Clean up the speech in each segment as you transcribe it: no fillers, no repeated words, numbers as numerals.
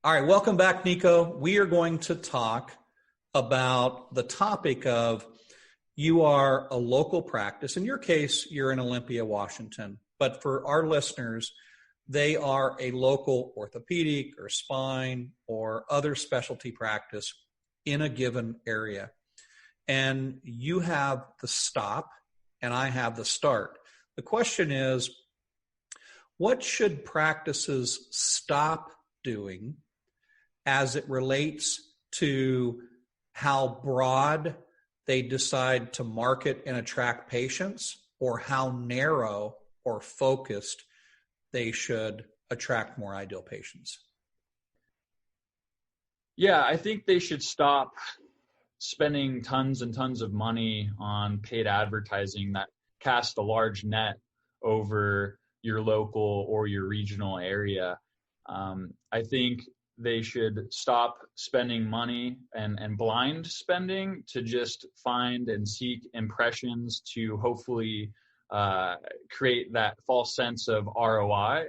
All right, welcome back, Niko. We are going to talk about the topic of you are a local practice. In your case, you're in Olympia, Washington. But for our listeners, they are a local orthopedic or spine or other specialty practice in a given area. And you have the stop and I have the start. The question is, what should practices stop doing as it relates to how broad they decide to market and attract patients, or how narrow or focused they should attract more ideal patients? Yeah, I think they should stop spending tons and tons of money on paid advertising that cast a large net over your local or your regional area. I think they should stop spending money and blind spending to just find and seek impressions to hopefully create that false sense of ROI.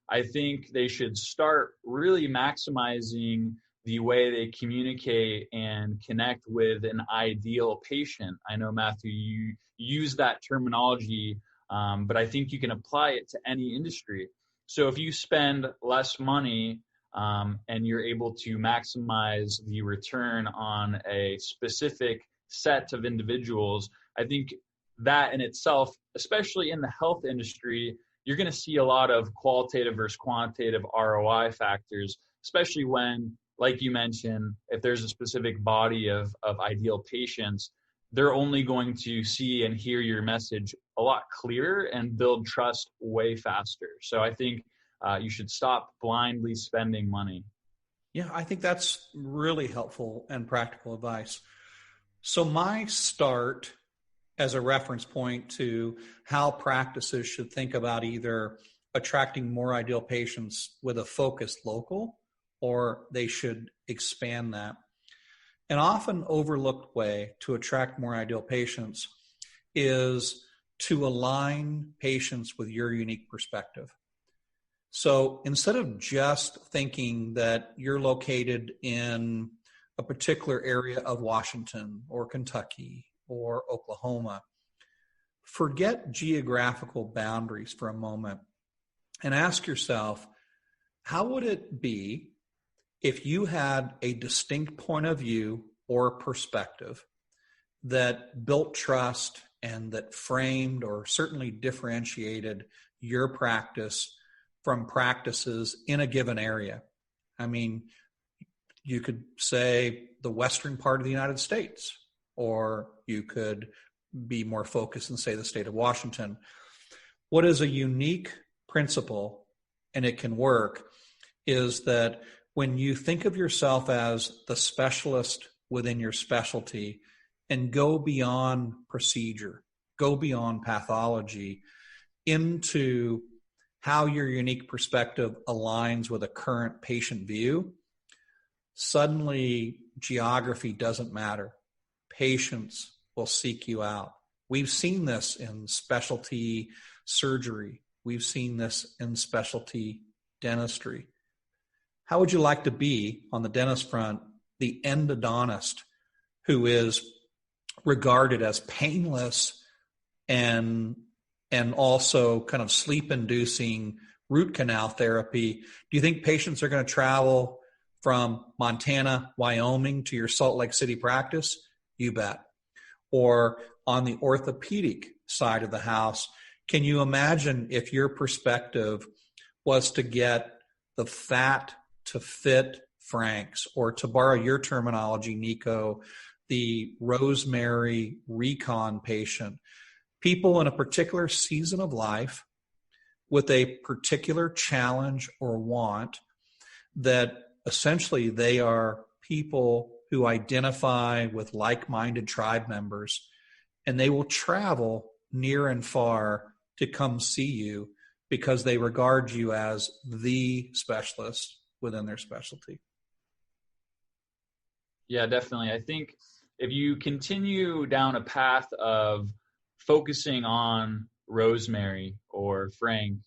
I think they should start really maximizing the way they communicate and connect with an ideal patient. I know, Matthew, you use that terminology, but I think you can apply it to any industry. So if you spend less money and you're able to maximize the return on a specific set of individuals, I think that in itself, especially in the health industry, you're going to see a lot of qualitative versus quantitative ROI factors, especially when, like you mentioned, if there's a specific body of ideal patients, they're only going to see and hear your message a lot clearer and build trust way faster. So I think you should stop blindly spending money. Yeah, I think that's really helpful and practical advice. So my start as a reference point to how practices should think about either attracting more ideal patients with a focused local, or they should expand that. An often overlooked way to attract more ideal patients is to align patients with your unique perspective. So instead of just thinking that you're located in a particular area of Washington or Kentucky or Oklahoma, forget geographical boundaries for a moment and ask yourself, how would it be if you had a distinct point of view or perspective that built trust and that framed or certainly differentiated your practice from practices in a given area? I mean, you could say the western part of the United States, or you could be more focused and say the state of Washington. What is a unique principle, and it can work, is that when you think of yourself as the specialist within your specialty and go beyond procedure, go beyond pathology into how your unique perspective aligns with a current patient view, suddenly geography doesn't matter. Patients will seek you out. We've seen this in specialty surgery. We've seen this in specialty dentistry. How would you like to be on the dentist front, the endodontist who is regarded as painless and also kind of sleep-inducing root canal therapy? Do you think patients are going to travel from Montana, Wyoming to your Salt Lake City practice? You bet. Or on the orthopedic side of the house, can you imagine if your perspective was to get the fat to fit Franks, or to borrow your terminology, Niko, the Rosemary recon patient, people in a particular season of life with a particular challenge or want, that essentially they are people who identify with like-minded tribe members, and they will travel near and far to come see you because they regard you as the specialist within their specialty. Yeah, definitely. I think if you continue down a path of focusing on Rosemary or Frank,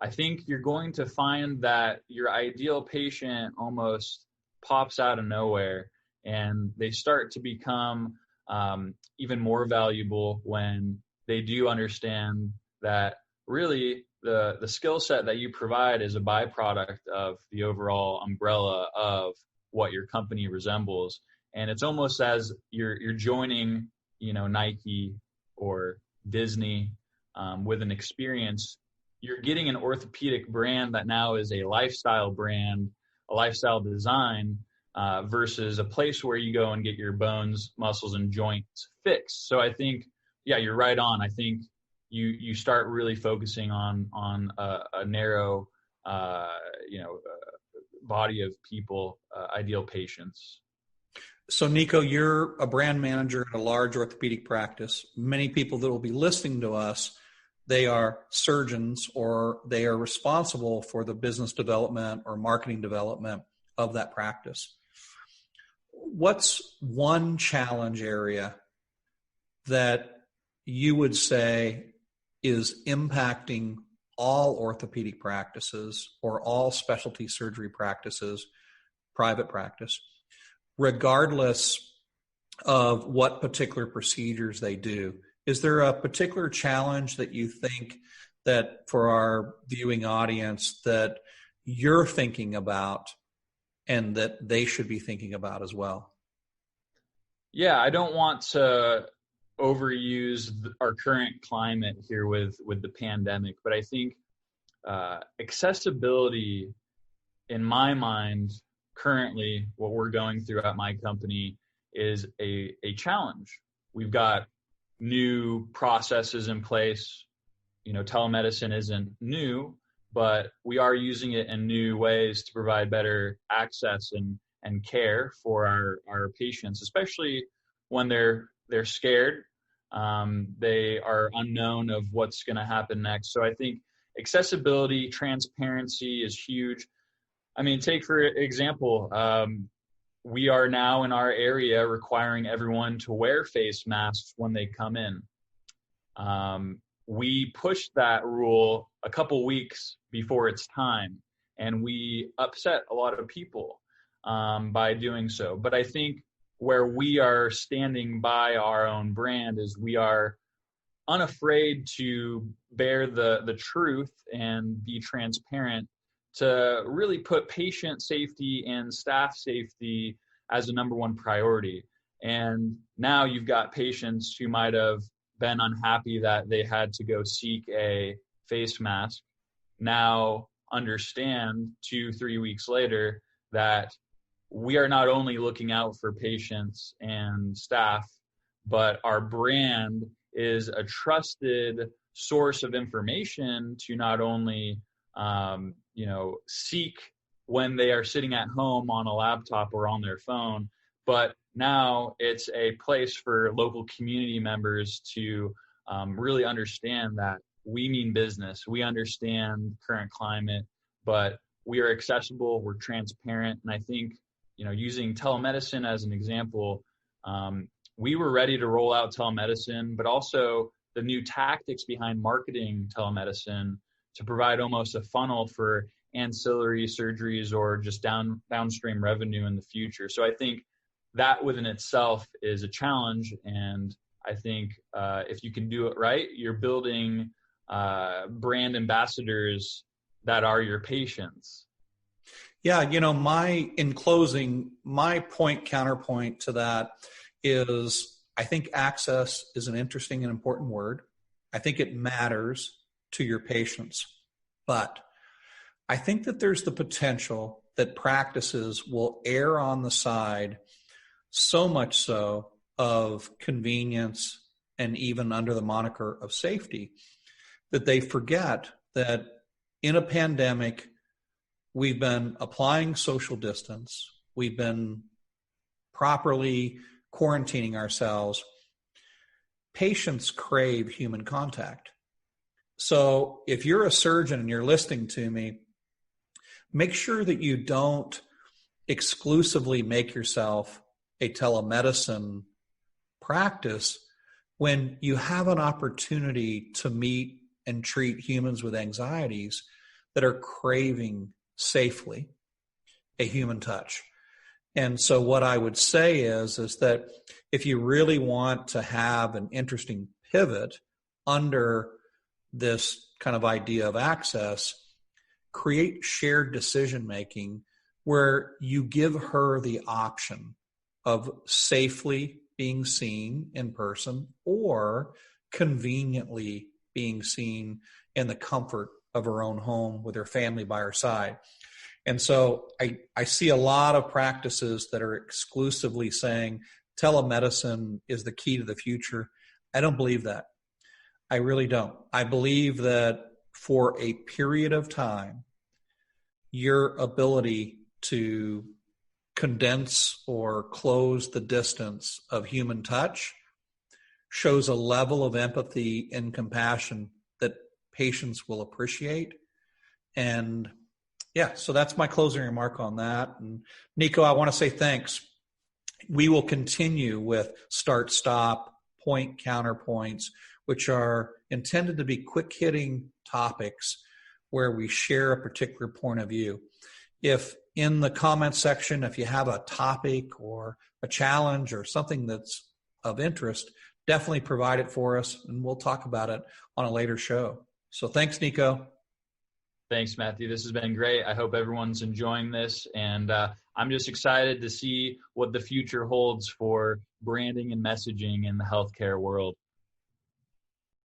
I think you're going to find that your ideal patient almost pops out of nowhere, and they start to become even more valuable when they do understand that really the skill set that you provide is a byproduct of the overall umbrella of what your company resembles. And it's almost as you're joining, Nike or Disney with an experience. You're getting an orthopedic brand that now is a lifestyle brand, a lifestyle design, versus a place where you go and get your bones, muscles, and joints fixed. So I think, yeah, you're right on. I think you start really focusing on a narrow, body of people, ideal patients. So, Niko, you're a brand manager at a large orthopedic practice. Many people that will be listening to us, they are surgeons or they are responsible for the business development or marketing development of that practice. What's one challenge area that you would say is impacting all orthopedic practices or all specialty surgery practices, private practice, regardless of what particular procedures they do? Is there a particular challenge that you think that for our viewing audience that you're thinking about and that they should be thinking about as well? Yeah, I don't want to overuse our current climate here with the pandemic, but I think accessibility, in my mind, currently what we're going through at my company is a challenge. We've got new processes in place. Telemedicine isn't new, but we are using it in new ways to provide better access and care for our patients, especially when they're scared. They are unknown of what's going to happen next. So I think accessibility, transparency is huge. I mean, take for example, we are now in our area requiring everyone to wear face masks when they come in. We pushed that rule a couple weeks before its time, and we upset a lot of people by doing so. But I think where we are standing by our own brand is we are unafraid to bear the truth and be transparent, to really put patient safety and staff safety as a number one priority. And now you've got patients who might have been unhappy that they had to go seek a face mask, now understand 2-3 weeks later that we are not only looking out for patients and staff, but our brand is a trusted source of information to not only seek when they are sitting at home on a laptop or on their phone, but now it's a place for local community members to really understand that we mean business. We understand current climate, but we are accessible, we're transparent. And I think, using telemedicine as an example, we were ready to roll out telemedicine, but also the new tactics behind marketing telemedicine to provide almost a funnel for ancillary surgeries or just downstream revenue in the future. So I think that within itself is a challenge. And I think if you can do it right, you're building brand ambassadors that are your patients. Yeah, in closing, my counterpoint to that is I think access is an interesting and important word. I think it matters to your patients. But I think that there's the potential that practices will err on the side, so much so, of convenience and even under the moniker of safety, that they forget that in a pandemic, we've been applying social distance. We've been properly quarantining ourselves. Patients crave human contact. So if you're a surgeon and you're listening to me, make sure that you don't exclusively make yourself a telemedicine practice when you have an opportunity to meet and treat humans with anxieties that are craving safely a human touch. And so what I would say is that if you really want to have an interesting pivot under this kind of idea of access, create shared decision making where you give her the option of safely being seen in person or conveniently being seen in the comfort of her own home with her family by her side. And so I see a lot of practices that are exclusively saying telemedicine is the key to the future. I don't believe that. I really don't. I believe that for a period of time, your ability to condense or close the distance of human touch shows a level of empathy and compassion that patients will appreciate. And yeah, so that's my closing remark on that. And Niko, I want to say thanks. We will continue with start, stop, point, counterpoints, which are intended to be quick hitting topics where we share a particular point of view. If in the comments section, if you have a topic or a challenge or something that's of interest, definitely provide it for us and we'll talk about it on a later show. So thanks, Niko. Thanks, Matthew. This has been great. I hope everyone's enjoying this. And I'm just excited to see what the future holds for branding and messaging in the healthcare world.